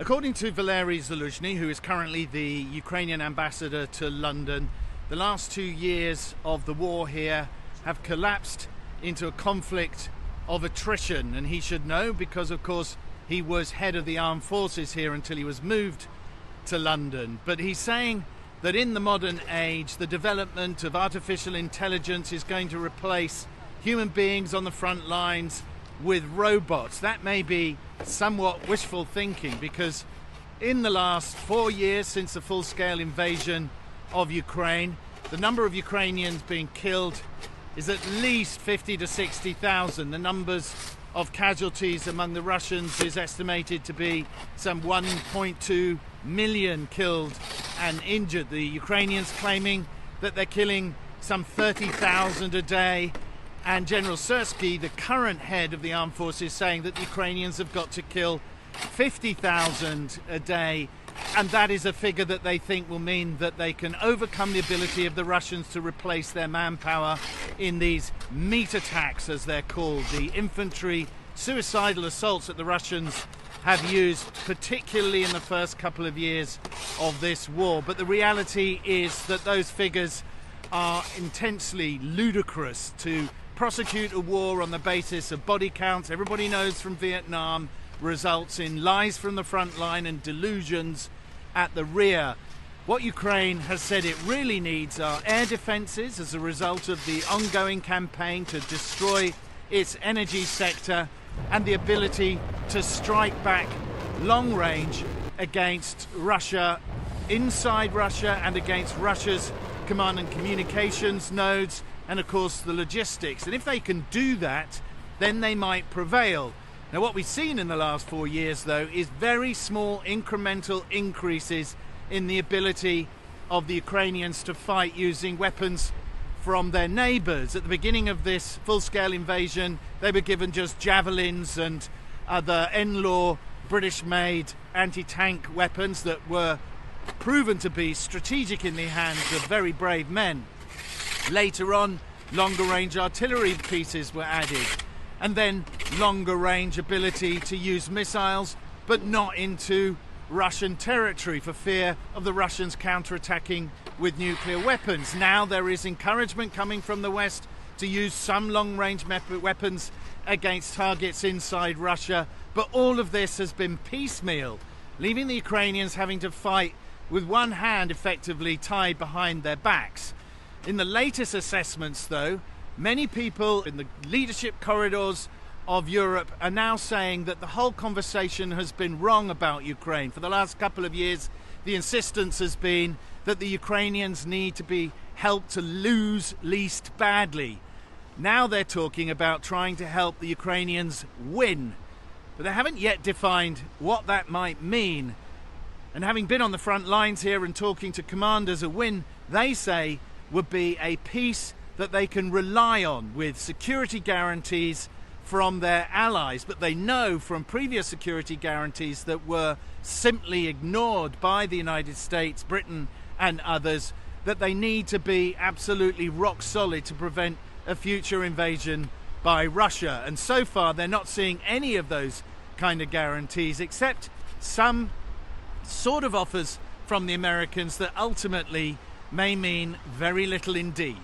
According to Valery Zaluzhny, who is currently the Ukrainian ambassador to London, the last 2 years of the war here have collapsed into a conflict of attrition. And he should know because, of course, he was head of the armed forces here until he was moved to London. But he's saying that in the modern age, the development of artificial intelligence is going to replace human beings on the front lines with robots. That may be somewhat wishful thinking, because in the last 4 years since the full-scale invasion of Ukraine, the number of Ukrainians being killed is at least 50 to 60,000. The numbers of casualties among the Russians is estimated to be some 1.2 million killed and injured. The Ukrainians claiming that they're killing some 30,000 a day. And General Syrsky, the current head of the armed forces, saying that the Ukrainians have got to kill 50,000 a day. And that is a figure that they think will mean that they can overcome the ability of the Russians to replace their manpower in these meat attacks, as they're called, the infantry suicidal assaults that the Russians have used, particularly in the first couple of years of this war. But the reality is that those figures are intensely ludicrous. To prosecute a war on the basis of body counts, everybody knows from Vietnam, results in lies from the front line and delusions at the rear. What Ukraine has said it really needs are air defences as a result of the ongoing campaign to destroy its energy sector, and the ability to strike back long range against Russia, inside Russia, and against Russia's command and communications nodes, and of course the logistics. And if they can do that, then they might prevail. Now, what we've seen in the last 4 years, though, is very small incremental increases in the ability of the Ukrainians to fight using weapons from their neighbours. At the beginning of this full-scale invasion, they were given just javelins and other NLAW British-made anti-tank weapons that were proven to be strategic in the hands of very brave men. Later on, longer-range artillery pieces were added, and then longer-range ability to use missiles, but not into Russian territory for fear of the Russians counter-attacking with nuclear weapons. Now there is encouragement coming from the West to use some long-range weapons against targets inside Russia, but all of this has been piecemeal, leaving the Ukrainians having to fight with one hand effectively tied behind their backs. In the latest assessments, though, many people in the leadership corridors of Europe are now saying that the whole conversation has been wrong about Ukraine. For the last couple of years, the insistence has been that the Ukrainians need to be helped to lose least badly. Now they're talking about trying to help the Ukrainians win, but they haven't yet defined what that might mean. And having been on the front lines here and talking to commanders, a win, they say, would be a peace that they can rely on with security guarantees from their allies. But they know from previous security guarantees that were simply ignored by the United States, Britain and others, that they need to be absolutely rock solid to prevent a future invasion by Russia. And so far they're not seeing any of those kind of guarantees, except some sort of offers from the Americans that ultimately may mean very little indeed.